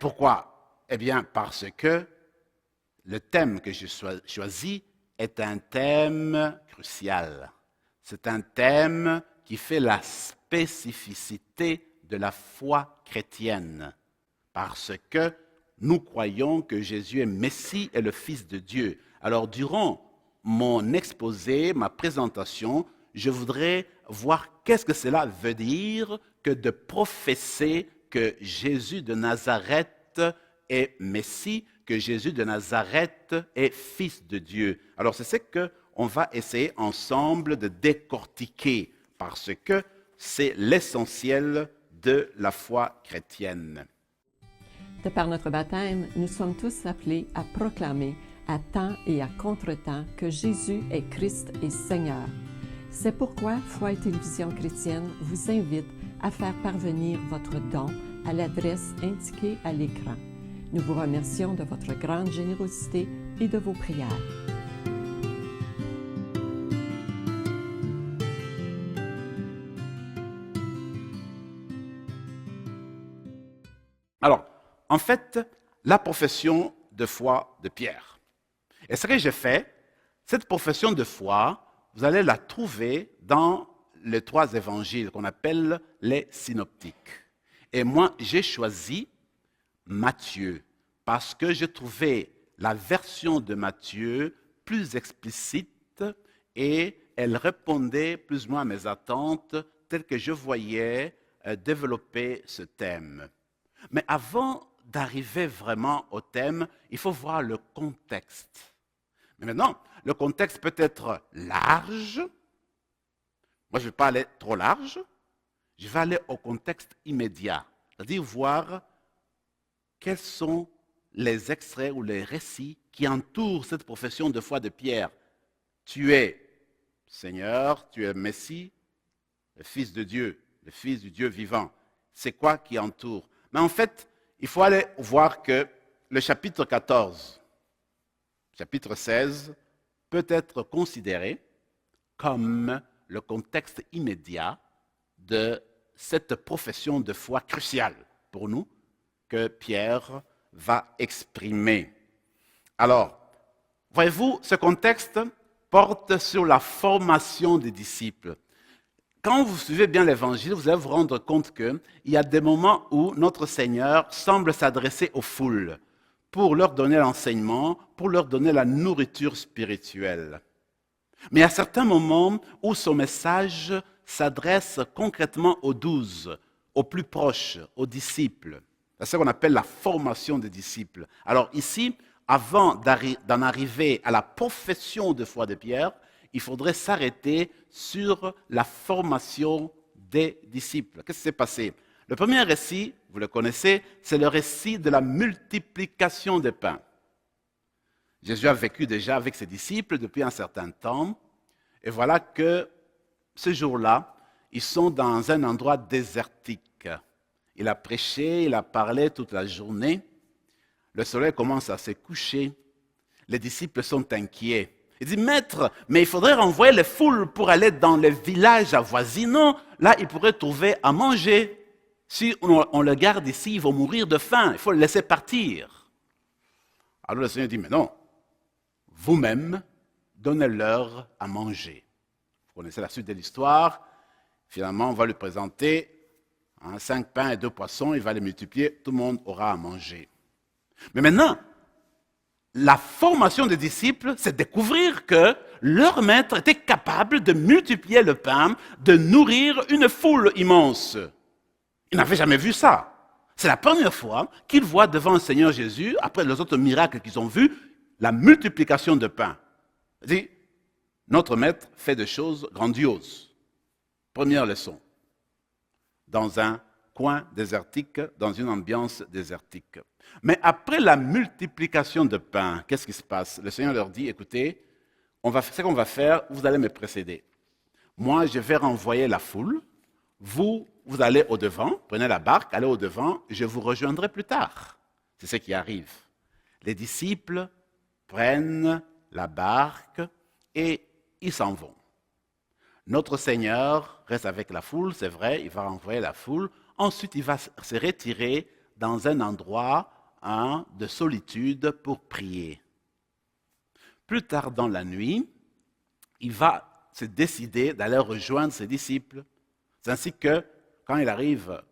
pourquoi? Eh bien, parce que le thème que j'ai choisi est un thème crucial. C'est un thème qui fait la spécificité de la foi chrétienne, parce que nous croyons que Jésus est Messie et le Fils de Dieu. Alors, durant mon exposé, ma présentation, je voudrais voir qu'est-ce que cela veut dire que de professer que Jésus de Nazareth est Messie, que Jésus de Nazareth est Fils de Dieu. Alors, c'est ce qu'on va essayer ensemble de décortiquer, parce que c'est l'essentiel de la foi chrétienne. De par notre baptême, nous sommes tous appelés à proclamer à temps et à contre-temps que Jésus est Christ et Seigneur. C'est pourquoi Foi et Télévision chrétienne vous invite à faire parvenir votre don à l'adresse indiquée à l'écran. Nous vous remercions de votre grande générosité et de vos prières. Alors, en fait, la profession de foi de Pierre. Et ce que j'ai fait, cette profession de foi, vous allez la trouver dans les 3 évangiles qu'on appelle les synoptiques. Et moi, j'ai choisi Matthieu, parce que j'ai trouvé la version de Matthieu plus explicite et elle répondait plus ou moins à mes attentes telles que je voyais développer ce thème. Mais avant d'arriver vraiment au thème, il faut voir le contexte. Mais maintenant, le contexte peut être large. Moi, je ne vais pas aller trop large. Je vais aller au contexte immédiat, c'est-à-dire voir quels sont les extraits ou les récits qui entourent cette profession de foi de Pierre. Tu es Seigneur, tu es Messie, le Fils de Dieu, le Fils du Dieu vivant. C'est quoi qui entoure? Mais en fait, il faut aller voir que le chapitre 14, chapitre 16, peut être considéré comme le contexte immédiat de cette profession de foi cruciale pour nous que Pierre va exprimer. Alors, voyez-vous, ce contexte porte sur la formation des disciples. Quand vous suivez bien l'Évangile, vous allez vous rendre compte qu'il y a des moments où notre Seigneur semble s'adresser aux foules pour leur donner l'enseignement, pour leur donner la nourriture spirituelle. Mais il y a certains moments où son message s'adresse concrètement aux 12, aux plus proches, aux disciples. C'est ce qu'on appelle la formation des disciples. Alors ici, avant d'en arriver à la profession de foi de Pierre, il faudrait s'arrêter sur la formation des disciples. Qu'est-ce qui s'est passé? Le premier récit, vous le connaissez, c'est le récit de la multiplication des pains. Jésus a vécu déjà avec ses disciples depuis un certain temps, et voilà que ce jour-là, ils sont dans un endroit désertique. Il a prêché, il a parlé toute la journée. Le soleil commence à se coucher. Les disciples sont inquiets. Il dit, Maître, mais il faudrait renvoyer les foules pour aller dans les villages avoisinants. Là, ils pourraient trouver à manger. Si on le garde ici, ils vont mourir de faim. Il faut le laisser partir. Alors le Seigneur dit, mais non, vous-même, donnez-leur à manger. Vous connaissez la suite de l'histoire. Finalement, on va lui présenter 5 pains et 2 poissons. Il va les multiplier. Tout le monde aura à manger. Mais maintenant, la formation des disciples, c'est découvrir que leur maître était capable de multiplier le pain, de nourrir une foule immense. Ils n'avaient jamais vu ça. C'est la première fois qu'ils voient devant le Seigneur Jésus, après les autres miracles qu'ils ont vus, la multiplication de pain. Il dit, notre maître fait des choses grandioses. Première leçon, dans un coin désertique, dans une ambiance désertique. Mais après la multiplication de pain, qu'est-ce qui se passe? Le Seigneur leur dit, écoutez, ce qu'on va faire, vous allez me précéder. Moi, je vais renvoyer la foule. Vous allez au-devant, prenez la barque, allez au-devant, je vous rejoindrai plus tard. C'est ce qui arrive. Les disciples prennent la barque et ils s'en vont. Notre Seigneur reste avec la foule, c'est vrai, il va renvoyer la foule. Ensuite, il va se retirer dans un endroit de solitude pour prier. Plus tard dans la nuit, il va se décider d'aller rejoindre ses disciples. C'est ainsi que, quand il arrive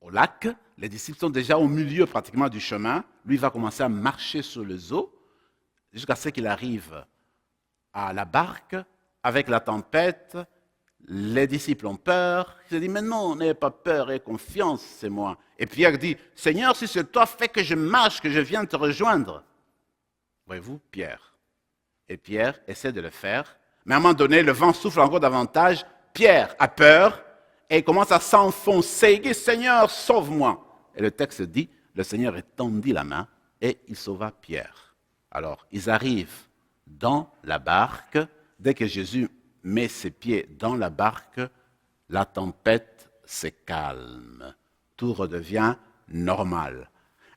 au lac, les disciples sont déjà au milieu pratiquement du chemin. Lui va commencer à marcher sur les eaux jusqu'à ce qu'il arrive à la barque avec la tempête. Les disciples ont peur. Il se dit, mais non, n'ayez pas peur, ayez confiance, c'est moi. Et Pierre dit, Seigneur, si c'est toi, fais que je marche, que je vienne te rejoindre. Voyez-vous, Pierre. Et Pierre essaie de le faire. Mais à un moment donné, le vent souffle encore davantage. Pierre a peur et il commence à s'enfoncer. Il dit, Seigneur, sauve-moi. Et le texte dit, le Seigneur étendit la main et il sauva Pierre. Alors, ils arrivent dans la barque. Dès que Jésus met ses pieds dans la barque, la tempête se calme. Tout redevient normal.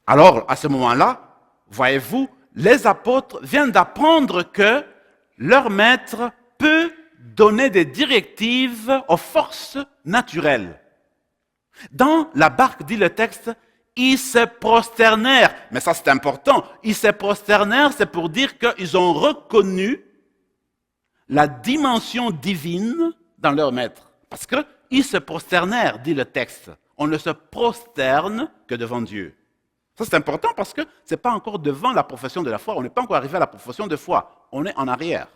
Alors, à ce moment-là, voyez-vous, les apôtres viennent d'apprendre que leur maître peut donner des directives aux forces naturelles. Dans la barque, dit le texte, ils se prosternèrent. Mais ça, c'est important. Ils se prosternèrent, c'est pour dire qu'ils ont reconnu la dimension divine dans leur maître. Parce qu'ils se prosternèrent, dit le texte. On ne se prosterne que devant Dieu. Ça, c'est important parce que ce n'est pas encore devant la profession de la foi. On n'est pas encore arrivé à la profession de foi. On est en arrière.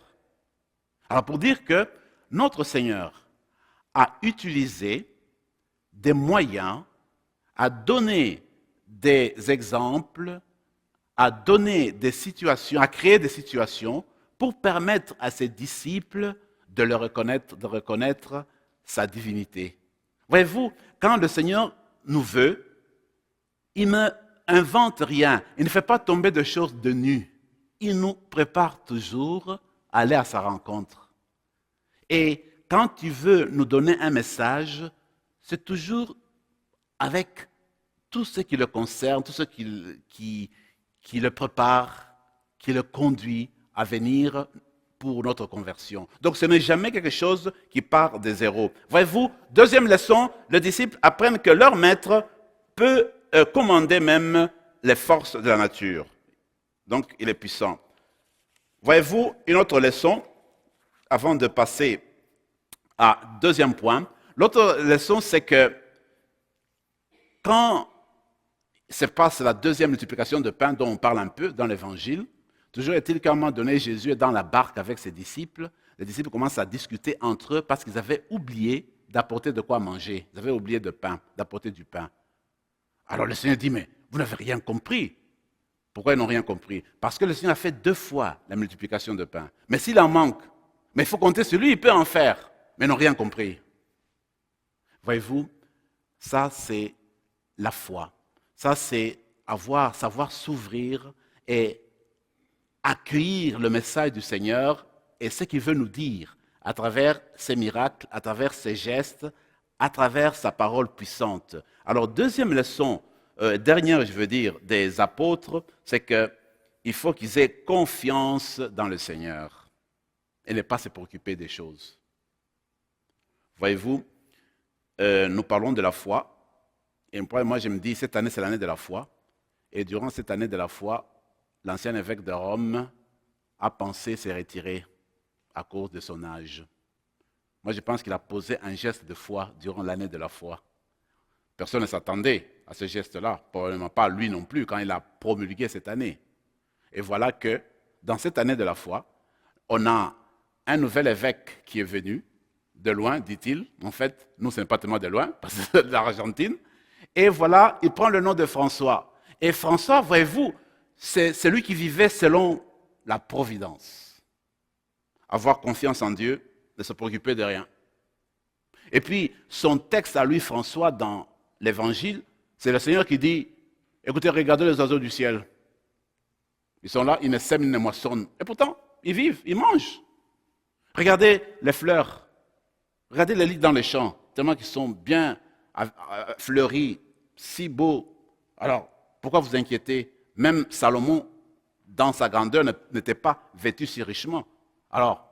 Alors, pour dire que notre Seigneur a utilisé des moyens, a donné des exemples, a donné des situations, a créé des situations pour permettre à ses disciples de reconnaître sa divinité. Voyez-vous, quand le Seigneur nous veut, il ne invente rien, il ne fait pas tomber de choses de nu. Il nous prépare toujours à aller à sa rencontre. Et quand il veut nous donner un message, c'est toujours avec tout ce qui le concerne, tout ce qui le prépare, qui le conduit à venir pour notre conversion. Donc ce n'est jamais quelque chose qui part de zéro. Voyez-vous, deuxième leçon, les disciples apprennent que leur maître peut commander même les forces de la nature. Donc il est puissant. Voyez-vous, une autre leçon, avant de passer à deuxième point, l'autre leçon c'est que quand se passe la deuxième multiplication de pain dont on parle un peu dans l'Évangile, toujours est-il qu'à un moment donné, Jésus est dans la barque avec ses disciples. Les disciples commencent à discuter entre eux parce qu'ils avaient oublié d'apporter de quoi manger. Ils avaient oublié de pain, d'apporter du pain. Alors le Seigneur dit, mais vous n'avez rien compris. Pourquoi ils n'ont rien compris? Parce que le Seigneur a fait 2 fois la multiplication de pain. Mais s'il en manque, mais il faut compter sur lui, il peut en faire. Mais ils n'ont rien compris. Voyez-vous, ça c'est la foi. Ça c'est savoir s'ouvrir et accueillir le message du Seigneur et ce qu'il veut nous dire à travers ses miracles, à travers ses gestes, à travers sa parole puissante. Alors, deuxième leçon, dernière, je veux dire, des apôtres, c'est qu'il faut qu'ils aient confiance dans le Seigneur et ne pas se préoccuper des choses. Voyez-vous, nous parlons de la foi, et moi je me dis, cette année c'est l'année de la foi, et durant cette année de la foi, l'ancien évêque de Rome a pensé se retirer à cause de son âge. Moi, je pense qu'il a posé un geste de foi durant l'année de la foi. Personne ne s'attendait à ce geste-là, probablement pas lui non plus, quand il a promulgué cette année. Et voilà que, dans cette année de la foi, on a un nouvel évêque qui est venu, de loin, dit-il. En fait, nous, ce n'est pas tellement de loin, parce que c'est de l'Argentine. Et voilà, il prend le nom de François. Et François, voyez-vous, c'est celui qui vivait selon la providence. Avoir confiance en Dieu, ne se préoccuper de rien. Et puis, son texte à lui, François, dans l'Évangile, c'est le Seigneur qui dit, écoutez, regardez les oiseaux du ciel. Ils sont là, ils ne sèment, ils ne moissonnent. Et pourtant, ils vivent, ils mangent. Regardez les fleurs. Regardez les lys dans les champs, tellement qu'ils sont bien fleuris, si beaux. Alors, pourquoi vous inquiétez? Même Salomon, dans sa grandeur, n'était pas vêtu si richement. Alors,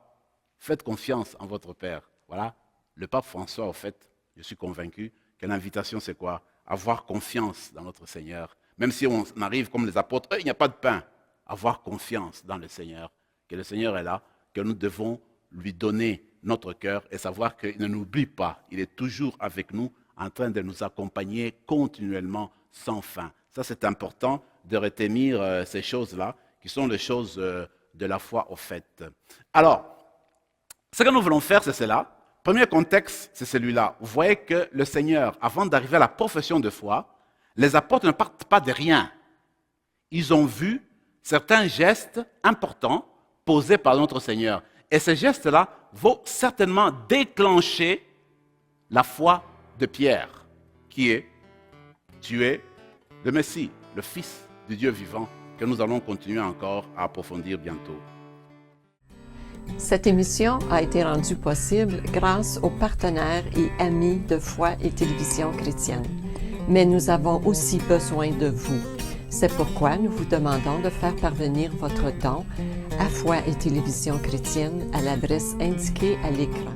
faites confiance en votre Père. Voilà, le pape François, au fait, je suis convaincu que l'invitation, c'est quoi? avoir confiance dans notre Seigneur. Même si on arrive comme les apôtres, il n'y a pas de pain. Avoir confiance dans le Seigneur, que le Seigneur est là, que nous devons lui donner notre cœur et savoir qu'il ne nous oublie pas. Il est toujours avec nous, en train de nous accompagner continuellement, sans fin. Ça, c'est important de retenir ces choses-là, qui sont les choses de la foi au fait. Alors, ce que nous voulons faire, c'est cela. Premier contexte, c'est celui-là. Vous voyez que le Seigneur, avant d'arriver à la profession de foi, les apôtres ne partent pas de rien. Ils ont vu certains gestes importants posés par notre Seigneur. Et ces gestes-là vont certainement déclencher la foi de Pierre, qui est « Tu es le Messie, le Fils du Dieu vivant », que nous allons continuer encore à approfondir bientôt. Cette émission a été rendue possible grâce aux partenaires et amis de Foi et Télévision chrétienne. Mais nous avons aussi besoin de vous. C'est pourquoi nous vous demandons de faire parvenir votre don à Foi et Télévision chrétienne à l'adresse indiquée à l'écran.